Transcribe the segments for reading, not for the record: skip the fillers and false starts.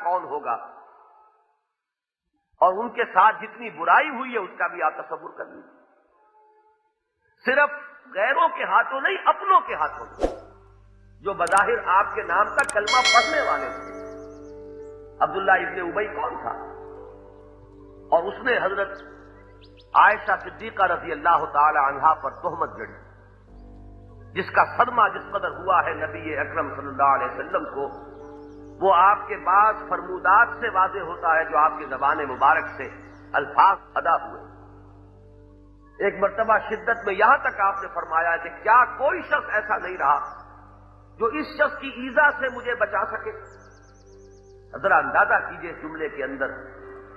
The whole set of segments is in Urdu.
کون ہوگا، اور ان کے ساتھ جتنی برائی ہوئی ہے اس کا بھی آپ تصور کر لیجیے. صرف غیروں کے ہاتھوں نہیں، اپنوں کے ہاتھوں نہیں، جو بظاہر آپ کے نام کا کلمہ پڑھنے والے تھے. عبداللہ ابن ابی کون تھا؟ اور اس نے حضرت عائشہ صدیقہ رضی اللہ تعالی عنہا پر تہمت جڑی، جس کا صدمہ جس قدر ہوا ہے نبی اکرم صلی اللہ علیہ وسلم کو، وہ آپ کے بعض فرمودات سے واضح ہوتا ہے جو آپ کی زبان مبارک سے الفاظ ادا ہوئے. ایک مرتبہ شدت میں یہاں تک آپ نے فرمایا کہ کیا کوئی شخص ایسا نہیں رہا جو اس شخص کی ایذا سے مجھے بچا سکے. ذرا اندازہ کیجئے اس جملے کے اندر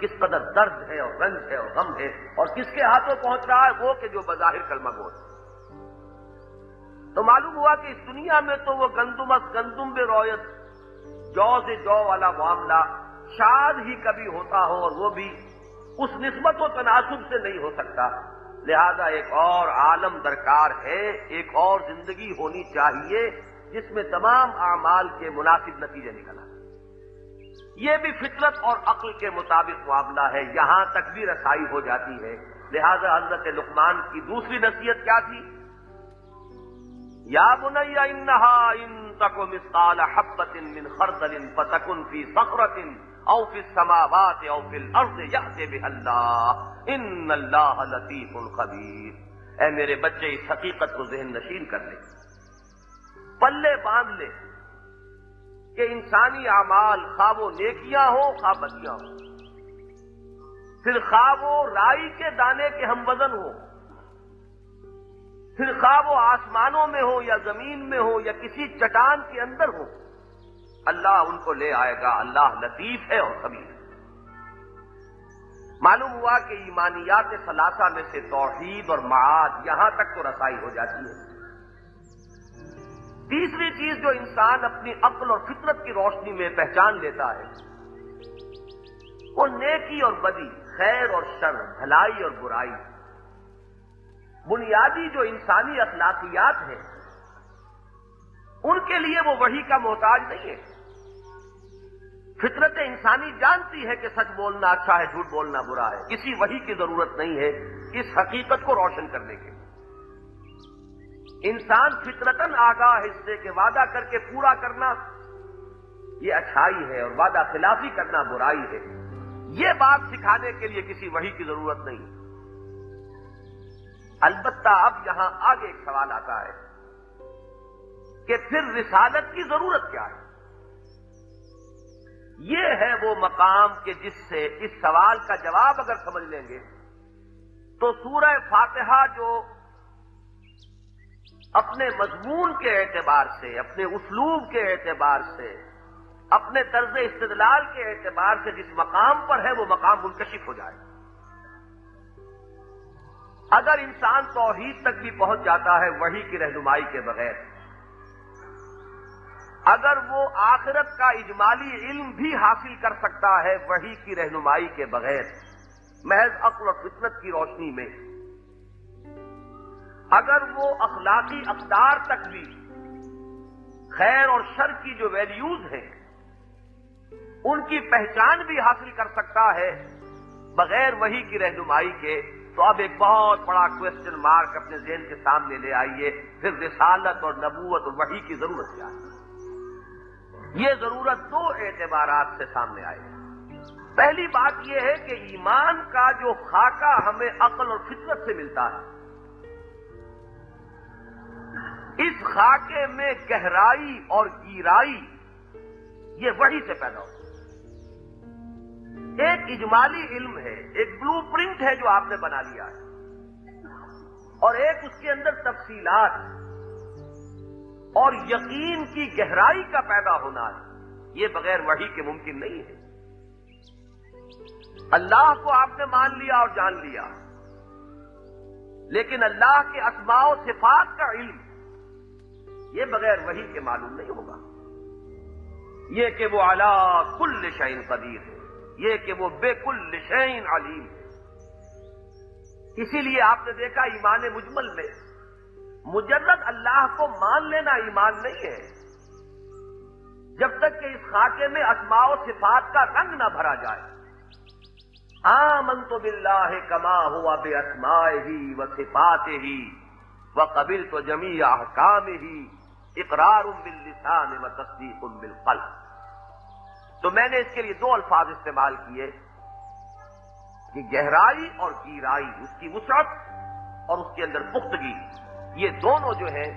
کس قدر درد ہے اور رنج ہے اور غم ہے، اور کس کے ہاتھوں پہنچ رہا ہے، وہ کہ جو بظاہر کلمہ گو ہے. تو معلوم ہوا کہ اس دنیا میں تو وہ گندم از گندم بے رویت، جو سے جو والا معاملہ شاید ہی کبھی ہوتا ہو، اور وہ بھی اس نسبت و تناسب سے نہیں ہو سکتا. لہذا ایک اور عالم درکار ہے، ایک اور زندگی ہونی چاہیے جس میں تمام اعمال کے مناسب نتیجے نکل آئیں. یہ بھی فطرت اور عقل کے مطابق معاملہ ہے، یہاں تک بھی رسائی ہو جاتی ہے. لہذا حضرت لقمان کی دوسری نصیحت کیا تھی؟ یا بنی انہا ان تک مثقال حبۃ من خردل فتکن فی صخرۃ او فی السماوات او فی الارض یأتی بها اللہ ان اللہ لطیف خبیر. اے میرے بچے، اس حقیقت کو ذہن نشین کر لیں، پلے باندھ لیں کہ انسانی اعمال خواہ وہ نیکیاں ہوں خواہ بدیاں ہوں، پھر خواہ وہ رائی کے دانے کے ہم وزن ہوں، پھر خواہ وہ آسمانوں میں ہو یا زمین میں ہو یا کسی چٹان کے اندر ہو، اللہ ان کو لے آئے گا. اللہ لطیف ہے اور خبیر ہے. معلوم ہوا کہ ایمانیات ثلاثہ میں سے توحید اور معاد، یہاں تک تو رسائی ہو جاتی ہے. تیسری چیز جو انسان اپنی عقل اور فطرت کی روشنی میں پہچان لیتا ہے، وہ نیکی اور بدی، خیر اور شر، بھلائی اور برائی. بنیادی جو انسانی اخلاقیات ہیں ان کے لیے وہ وحی کا محتاج نہیں ہے. فطرت انسانی جانتی ہے کہ سچ بولنا اچھا ہے، جھوٹ بولنا برا ہے. کسی وحی کی ضرورت نہیں ہے اس حقیقت کو روشن کرنے کے. انسان فطرتاً آگاہ ہے اس سے کہ وعدہ کر کے پورا کرنا یہ اچھائی ہے اور وعدہ خلافی کرنا برائی ہے. یہ بات سکھانے کے لیے کسی وحی کی ضرورت نہیں. البتہ اب یہاں آگے ایک سوال آتا ہے کہ پھر رسالت کی ضرورت کیا ہے؟ یہ ہے وہ مقام کہ جس سے اس سوال کا جواب اگر سمجھ لیں گے تو سورہ فاتحہ جو اپنے مضمون کے اعتبار سے، اپنے اسلوب کے اعتبار سے، اپنے طرز استدلال کے اعتبار سے جس مقام پر ہے وہ مقام منکشف ہو جائے. اگر انسان توحید تک بھی پہنچ جاتا ہے وحی کی رہنمائی کے بغیر، اگر وہ آخرت کا اجمالی علم بھی حاصل کر سکتا ہے وحی کی رہنمائی کے بغیر، محض عقل اور فطرت کی روشنی میں، اگر وہ اخلاقی اقدار تک بھی، خیر اور شر کی جو ویلیوز ہیں ان کی پہچان بھی حاصل کر سکتا ہے بغیر وحی کی رہنمائی کے، تو اب ایک بہت بڑا کوسچن مارک اپنے ذہن کے سامنے لے آئیے، پھر رسالت اور نبوت اور وحی کی ضرورت کیا ہے؟ یہ ضرورت دو اعتبارات سے سامنے آئے. پہلی بات یہ ہے کہ ایمان کا جو خاکہ ہمیں عقل اور فطرت سے ملتا ہے، اس خاکے میں گہرائی اور گیرائی یہ وحی سے پیدا ہوتا ہے. ایک اجمالی علم ہے، ایک بلو پرنٹ ہے جو آپ نے بنا لیا ہے، اور ایک اس کے اندر تفصیلات اور یقین کی گہرائی کا پیدا ہونا ہے. یہ بغیر وحی کے ممکن نہیں ہے. اللہ کو آپ نے مان لیا اور جان لیا، لیکن اللہ کے اسماء و صفات کا علم یہ بغیر وحی کے معلوم نہیں ہوگا. یہ کہ وہ علی کل شیء قدیر ہے، یہ کہ وہ بے کل شیء علیم. اسی لیے آپ نے دیکھا ایمان مجمل میں مجرد اللہ کو مان لینا ایمان نہیں ہے. جب تک کہ اس خاکے میں اسماء و صفات کا رنگ نہ بھرا جائے. آمنت باللہ کما ہوا باسمائہ وصفاتہ وقبلت جمیع احکامہ اقرار باللسان وتصدیق بالقلب. تو میں نے اس کے لیے دو الفاظ استعمال کیے کہ گہرائی اور گیرائی، اس کی وسعت اور اس کے اندر پختگی، یہ دونوں جو ہیں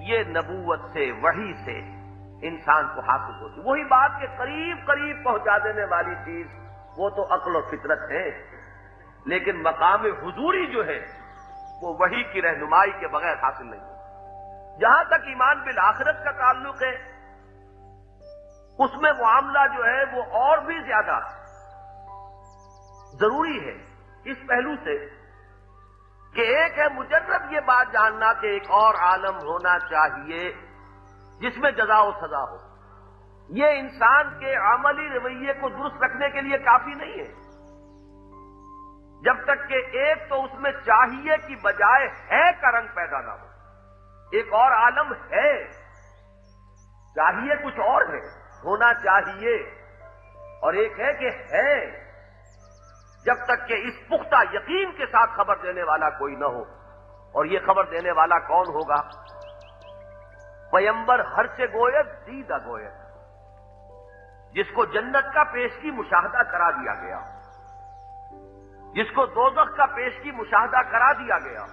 یہ نبوت سے، وحی سے انسان کو حاصل ہوتی. وہی بات کے قریب قریب پہنچا دینے والی چیز وہ تو عقل و فطرت ہے، لیکن مقام حضوری جو ہے وہ وحی کی رہنمائی کے بغیر حاصل نہیں ہے. جہاں تک ایمان بالآخرت کا تعلق ہے اس میں معاملہ جو ہے وہ اور بھی زیادہ ضروری ہے اس پہلو سے کہ ایک ہے مجرد یہ بات جاننا کہ ایک اور عالم ہونا چاہیے جس میں جزا و سزا ہو. یہ انسان کے عملی رویے کو درست رکھنے کے لیے کافی نہیں ہے جب تک کہ ایک تو اس میں چاہیے کی بجائے ہے کا رنگ پیدا نہ ہو. ایک اور عالم ہے، چاہیے کچھ اور ہے، ہونا چاہیے، اور ایک ہے کہ ہے. جب تک کہ اس پختہ یقین کے ساتھ خبر دینے والا کوئی نہ ہو. اور یہ خبر دینے والا کون ہوگا؟ پیمبر ہر سے گوید دیدہ گوید، جس کو جنت کا پیشگی مشاہدہ کرا دیا گیا، جس کو دوزخ کا پیشگی مشاہدہ کرا دیا گیا،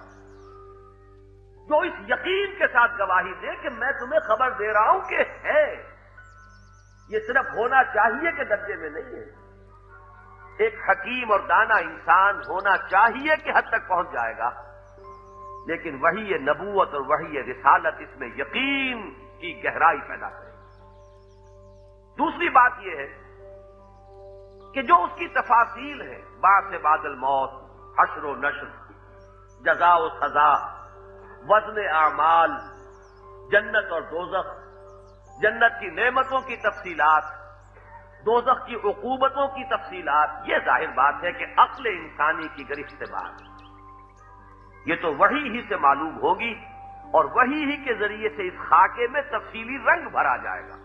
جو اس یقین کے ساتھ گواہی دے کہ میں تمہیں خبر دے رہا ہوں کہ ہے. یہ صرف ہونا چاہیے کے درجے میں نہیں ہے. ایک حکیم اور دانا انسان ہونا چاہیے کہ حد تک پہنچ جائے گا، لیکن وحی نبوت اور وحی رسالت اس میں یقین کی گہرائی پیدا کرے. دوسری بات یہ ہے کہ جو اس کی تفاصیل ہے، بعث بعد الموت، حشر و نشر، جزا و سزا، وزن اعمال، جنت اور دوزخ، جنت کی نعمتوں کی تفصیلات، دوزخ کی عقوبتوں کی تفصیلات، یہ ظاہر بات ہے کہ عقل انسانی کی گرفت سے باہر. یہ تو وحی ہی سے معلوم ہوگی اور وحی ہی کے ذریعے سے اس خاکے میں تفصیلی رنگ بھرا جائے گا.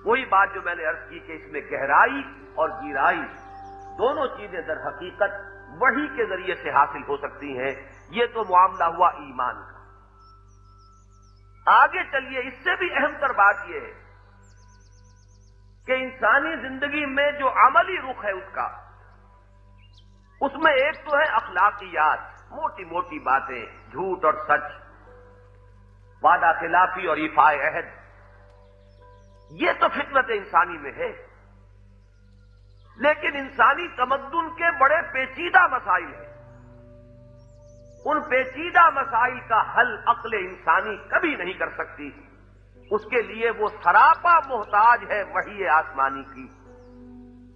وہی بات جو میں نے عرض کی کہ اس میں گہرائی اور گیرائی دونوں چیزیں در حقیقت وحی کے ذریعے سے حاصل ہو سکتی ہیں. یہ تو معاملہ ہوا ایمان کا. آگے چلیے، اس سے بھی اہم تر بات یہ ہے کہ انسانی زندگی میں جو عملی رخ ہے اس میں ایک تو ہے اخلاقیات، موٹی موٹی باتیں، جھوٹ اور سچ، وعدہ خلافی اور ایفاء عہد. یہ تو فطرت انسانی میں ہے، لیکن انسانی تمدن کے بڑے پیچیدہ مسائل ہیں. ان پیچیدہ مسائل کا حل عقل انسانی کبھی نہیں کر سکتی. اس کے لیے وہ سراپا محتاج ہے وحی آسمانی کی.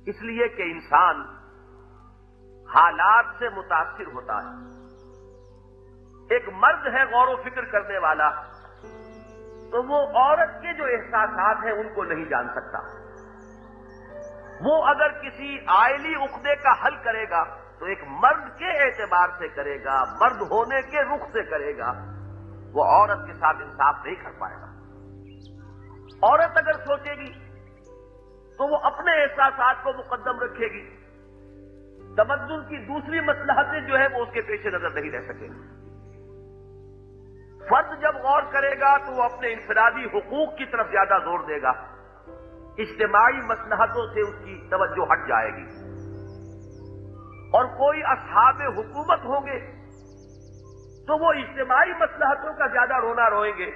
اس لیے کہ انسان حالات سے متاثر ہوتا ہے. ایک مرد ہے غور و فکر کرنے والا، تو وہ عورت کے جو احساسات ہیں ان کو نہیں جان سکتا. وہ اگر کسی عائلی عقدے کا حل کرے گا تو ایک مرد کے اعتبار سے کرے گا، مرد ہونے کے رخ سے کرے گا. وہ عورت کے ساتھ انصاف نہیں کر پائے گا. عورت اگر سوچے گی تو وہ اپنے احساسات کو مقدم رکھے گی. تمدن کی دوسری مصلحتیں جو ہے وہ اس کے پیش نظر نہیں رہ سکے گی. فرد جب غور کرے گا تو وہ اپنے انفرادی حقوق کی طرف زیادہ زور دے گا. اجتماعی مصلحتوں سے اس کی توجہ ہٹ جائے گی. اور کوئی اصحاب حکومت ہوں گے تو وہ اجتماعی مصلحتوں کا زیادہ رونا روئیں گے.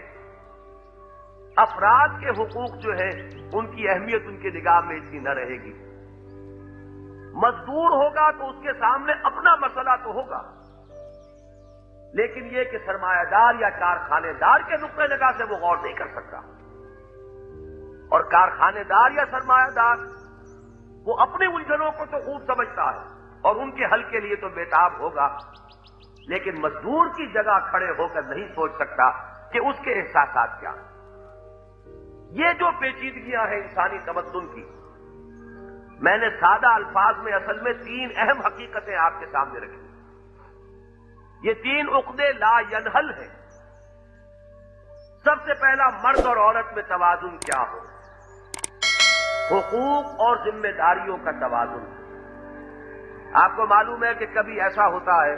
افراد کے حقوق جو ہے ان کی اہمیت ان کی نگاہ میں اتنی نہ رہے گی. مزدور ہوگا تو اس کے سامنے اپنا مسئلہ تو ہوگا، لیکن یہ کہ سرمایہ دار یا کارخانے دار کے نقطہ نگاہ سے وہ غور نہیں کر سکتا. اور کارخانے دار یا سرمایہ دار وہ اپنی الجھنوں کو تو خوب سمجھتا ہے اور ان کے حل کے لیے تو بےتاب ہوگا، لیکن مزدور کی جگہ کھڑے ہو کر نہیں سوچ سکتا کہ اس کے احساسات کیا. یہ جو پیچیدگیاں ہیں انسانی تمدن کی، میں نے سادہ الفاظ میں اصل میں تین اہم حقیقتیں آپ کے سامنے رکھی. یہ تین عقدے لا ینحل ہیں. سب سے پہلا، مرد اور عورت میں توازن کیا ہو. حقوق اور ذمہ داریوں کا توازن۔ آپ کو معلوم ہے کہ کبھی ایسا ہوتا ہے